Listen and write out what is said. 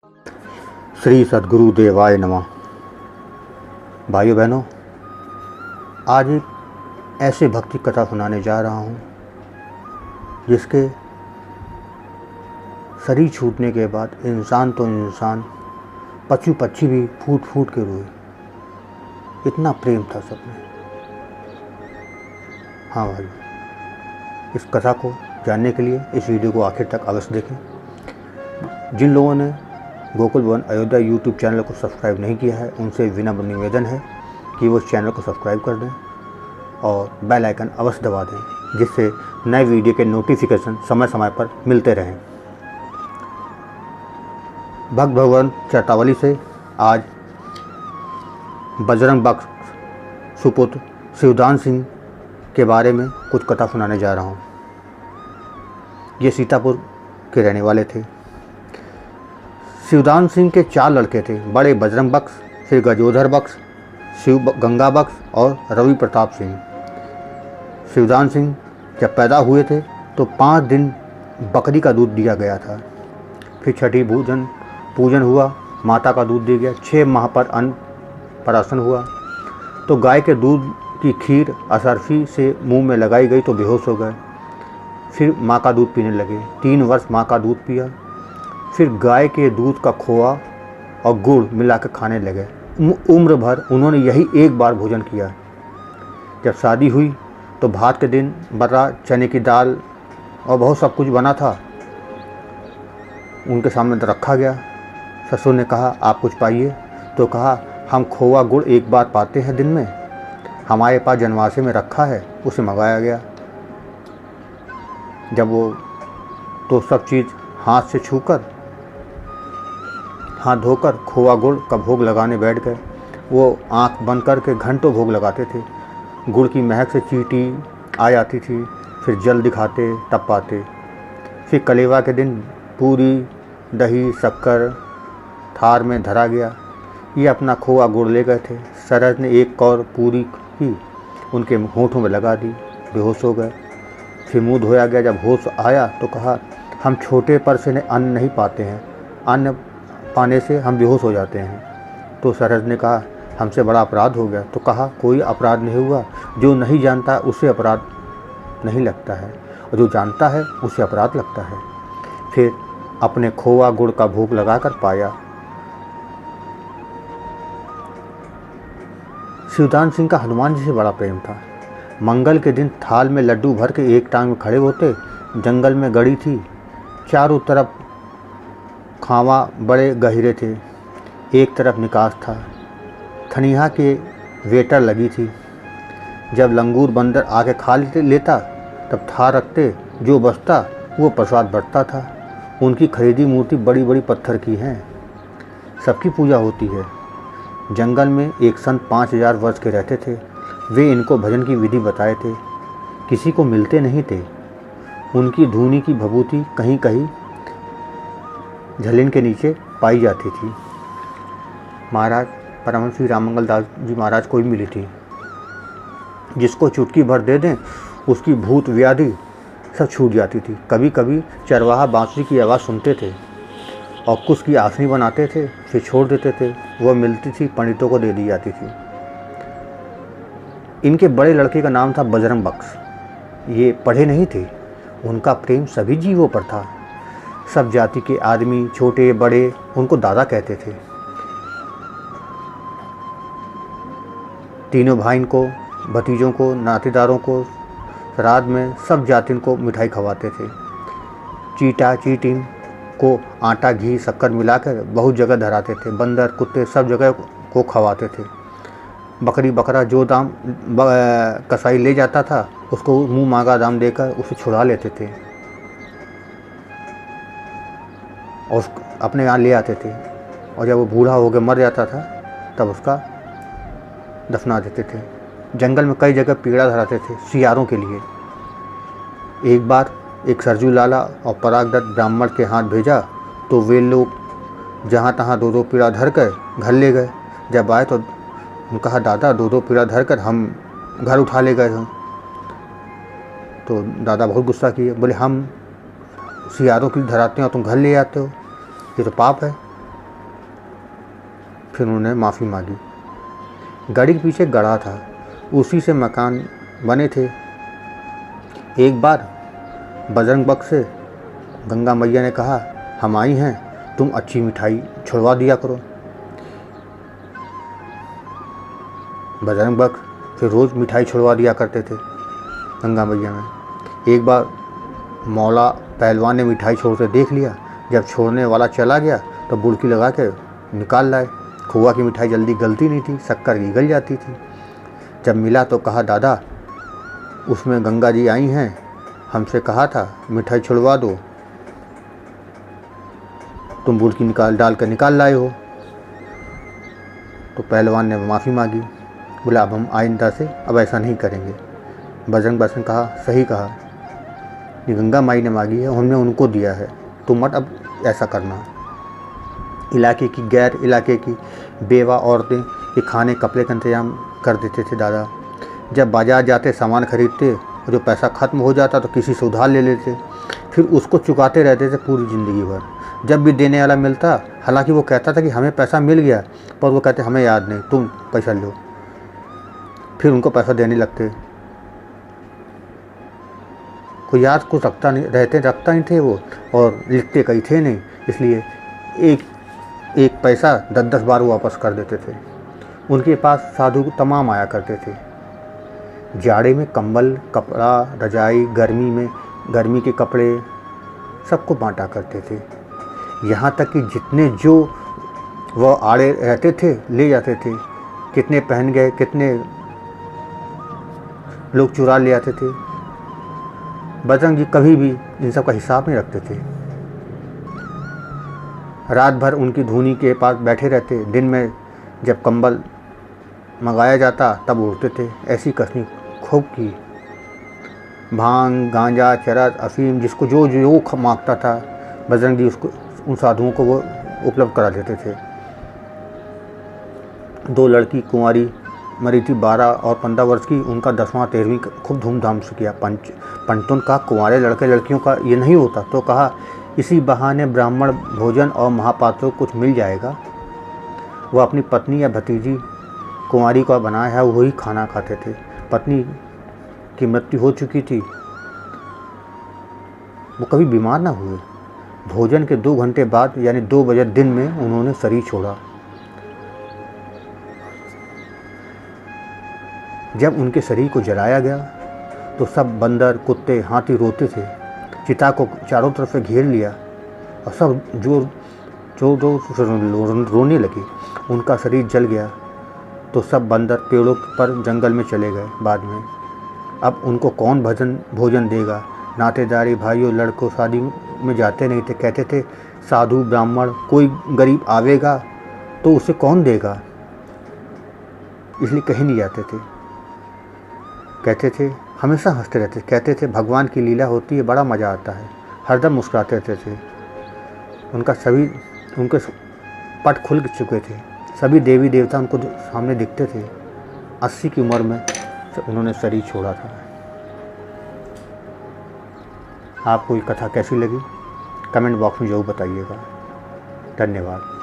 श्री सद्गुरु देवाय नमः। भाइयों बहनों, आज एक ऐसे भक्ति कथा सुनाने जा रहा हूँ जिसके शरीर छूटने के बाद इंसान तो इंसान, पशु पक्षी भी फूट फूट के रोए। इतना प्रेम था सब में। हाँ भाइयों, इस कथा को जानने के लिए इस वीडियो को आखिर तक अवश्य देखें। जिन लोगों ने गोकुल भवन अयोध्या यूट्यूब चैनल को सब्सक्राइब नहीं किया है, उनसे विनम्र निवेदन है कि वो चैनल को सब्सक्राइब कर दें और बेल आइकन अवश्य दबा दें, जिससे नए वीडियो के नोटिफिकेशन समय समय पर मिलते रहें। भक्त भगवान चरतावली से आज बजरंग बख्श सुपुत्र शिवदान सिंह के बारे में कुछ कथा सुनाने जा रहा हूँ। ये सीतापुर के रहने वाले थे। शिवदान सिंह के 4 लड़के थे। बड़े बजरंग बख्श, फिर गजोधर बख्श, शिव गंगा बख्श और रवि प्रताप सिंह। शिवदान सिंह जब पैदा हुए थे तो 5 दिन बकरी का दूध दिया गया था। फिर छठी पूजन हुआ, माता का दूध दिया गया। 6 माह पर अन्नप्राशन हुआ तो गाय के दूध की खीर असरफी से मुंह में लगाई गई तो बेहोश हो गए। फिर माँ का दूध पीने लगे। 3 वर्ष माँ का दूध पिया। फिर गाय के दूध का खोआ और गुड़ मिलाकर खाने लगे। उम्र भर उन्होंने यही एक बार भोजन किया। जब शादी हुई तो भात के दिन बता, चने की दाल और बहुत सब कुछ बना था, उनके सामने रखा गया। ससुर ने कहा, आप कुछ पाइए। तो कहा, हम खोआ गुड़ एक बार पाते हैं दिन में, हमारे पास जनवासे में रखा है, उसे मंगाया गया। जब वो तो सब चीज़ हाथ से छूकर, हाथ धोकर खोआ गुड़ का भोग लगाने बैठ गए। वो आंख बंद करके घंटों भोग लगाते थे। गुड़ की महक से चींटी आ जाती थी। फिर जल दिखाते तब पाते। फिर कलेवा के दिन पूरी दही शक्कर थार में धरा गया। ये अपना खोआ गुड़ ले गए थे। सरज ने एक कौर पूरी की उनके होंठों में लगा दी, बेहोश हो गए। फिर मुँह धोया गया। जब होश आया तो कहा, हम छोटे पर से अन्न नहीं पाते हैं, अन्न पाने से हम बेहोश हो जाते हैं। तो सरज ने कहा, हमसे बड़ा अपराध हो गया। तो कहा, कोई अपराध नहीं हुआ। जो नहीं जानता उसे अपराध नहीं लगता है, और जो जानता है उसे अपराध लगता है। फिर अपने खोआ गुड़ का भोग लगाकर पाया। शिवदान सिंह का हनुमान जी से बड़ा प्रेम था। मंगल के दिन थाल में लड्डू भर के एक टांग में खड़े होते। जंगल में गड़ी थी, चारों तरफ खावा बड़े गहरे थे, एक तरफ निकास था। खनिहा के वेटर लगी थी। जब लंगूर बंदर आके खा लेता तब थार रखते, जो बचता वो प्रसाद बढ़ता था। उनकी खरीदी मूर्ति बड़ी बड़ी पत्थर की हैं। सबकी पूजा होती है। जंगल में एक संत 5000 वर्ष के रहते थे। वे इनको भजन की विधि बताए थे। किसी को मिलते नहीं थे। उनकी धूनी की भभूति कहीं कहीं झलिन के नीचे पाई जाती थी। महाराज परमहंस श्री राममंगल दास जी महाराज को भी मिली थी। जिसको चुटकी भर दे दें उसकी भूत व्याधि सब छूट जाती थी। कभी कभी चरवाहा बांसुरी की आवाज़ सुनते थे और कुछ की आसनी बनाते थे, फिर छोड़ देते थे। वह मिलती थी, पंडितों को दे दी जाती थी। इनके बड़े लड़के का नाम था बजरंग बख्श। ये पढ़े नहीं थे। उनका प्रेम सभी जीवों पर था। सब जाति के आदमी, छोटे बड़े, उनको दादा कहते थे। तीनों भाई को, भतीजों को, नातेदारों को श्राद्ध में सब जातिन को मिठाई खवाते थे। चीटा चीटिन को आटा घी शक्कर मिलाकर बहुत जगह धराते थे। बंदर कुत्ते सब जगह को खवाते थे। बकरी बकरा जो दाम कसाई ले जाता था उसको मुंह मांगा दाम देकर उसे छुड़ा लेते थे और अपने यहाँ ले आते थे। और जब वो बूढ़ा होकर मर जाता था तब उसका दफना देते थे। जंगल में कई जगह पीड़ा धराते थे सियारों के लिए। एक बार एक सरजू लाला और परागदत्त ब्राह्मण के हाथ भेजा तो वे लोग जहाँ तहाँ 2-2 पीड़ा धर कर घर ले गए। जब आए तो उन्होंने कहा, दादा 2-2 पीड़ा धर कर हम घर उठा ले गए। तो दादा बहुत गुस्सा किए, बोले हम सियारों की धराते हैं और तुम घर ले आते हो, ये तो पाप है। फिर उन्होंने माफ़ी मांगी। गाड़ी के पीछे गड्ढा था, उसी से मकान बने थे। एक बार बजरंग बख्श से गंगा मैया ने कहा, हम आई हैं, तुम अच्छी मिठाई छुड़वा दिया करो। बजरंग बख्श फिर रोज़ मिठाई छुड़वा दिया करते थे गंगा मैया में। एक बार मौला पहलवान ने मिठाई छोड़ते देख लिया। जब छोड़ने वाला चला गया तो बुड़की लगा के निकाल लाए। खोआ की मिठाई जल्दी गलती नहीं थी, शक्कर की गल जाती थी। जब मिला तो कहा, दादा उसमें गंगा जी आई हैं, हमसे कहा था मिठाई छुड़वा दो, तुम बुड़की डाल कर निकाल लाए हो। तो पहलवान ने माफ़ी मांगी, बोला अब हम आइंदा से अब ऐसा नहीं करेंगे। बजरंग बख्श ने कहा, सही कहा, ये गंगा माई ने मांगी है, हमने उनको दिया है, तुम मत अब ऐसा करना। इलाके की गैर इलाके की बेवा औरतें के खाने कपड़े का इंतजाम कर देते थे दादा। जब बाज़ार जाते सामान खरीदते, जो पैसा ख़त्म हो जाता तो किसी से उधार ले लेते, फिर उसको चुकाते रहते थे पूरी ज़िंदगी भर। जब भी देने वाला मिलता, हालांकि वो कहता था कि हमें पैसा मिल गया, पर वो कहते हमें याद नहीं, तुम पैसा लो। फिर उनको पैसा देने लगते। कोई याद कुछ रखता नहीं थे वो, और लिखते कहीं थे नहीं, इसलिए एक पैसा 10-10 बार वापस कर देते थे। उनके पास साधु तमाम आया करते थे। जाड़े में कंबल, कपड़ा, रजाई, गर्मी के कपड़े सबको बांटा करते थे। यहाँ तक कि जितने जो वह आड़े रहते थे ले जाते थे। कितने पहन गए, कितने लोग चुरा ले आते थे। बजरंग जी कभी भी इन सब का हिसाब नहीं रखते थे। रात भर उनकी धूनी के पास बैठे रहते। दिन में जब कंबल मंगाया जाता तब उड़ते थे। ऐसी कसनी खूब की। भांग, गांजा, चरस, अफीम, जिसको जो मांगता था बजरंग जी उसको, उन साधुओं को वो उपलब्ध करा देते थे। 2 लड़की कुंवारी मरी थी, 12 और 15 वर्ष की। उनका 10वां 13वीं खूब धूमधाम से किया। पंचतन का कुंवारे लड़के लड़कियों का ये नहीं होता, तो कहा इसी बहाने ब्राह्मण भोजन और महापात्रों कुछ मिल जाएगा। वह अपनी पत्नी या भतीजी कुंवारी का बनाया है वही खाना खाते थे। पत्नी की मृत्यु हो चुकी थी, वो कभी बीमार ना हुए। भोजन के 2 घंटे बाद यानी 2 बजे दिन में उन्होंने शरीर छोड़ा। जब उनके शरीर को जलाया गया तो सब बंदर, कुत्ते, हाथी रोते थे। चिता को चारों तरफ से घेर लिया और सब जोर से रोने लगे। उनका शरीर जल गया तो सब बंदर पेड़ों पर जंगल में चले गए। बाद में अब उनको कौन भोजन देगा। नातेदारी, भाइयों, लड़कों शादी में जाते नहीं थे। कहते थे साधु ब्राह्मण कोई गरीब आवेगा तो उसे कौन देगा, इसलिए कहीं नहीं जाते थे। कहते थे, हमेशा हंसते रहते। कहते थे भगवान की लीला होती है, बड़ा मज़ा आता है। हरदम मुस्कुराते रहते थे। उनके पट खुल चुके थे। सभी देवी देवता उनको सामने दिखते थे। 80 की उम्र में उन्होंने शरीर छोड़ा था। आपको ये कथा कैसी लगी कमेंट बॉक्स में जरूर बताइएगा। धन्यवाद।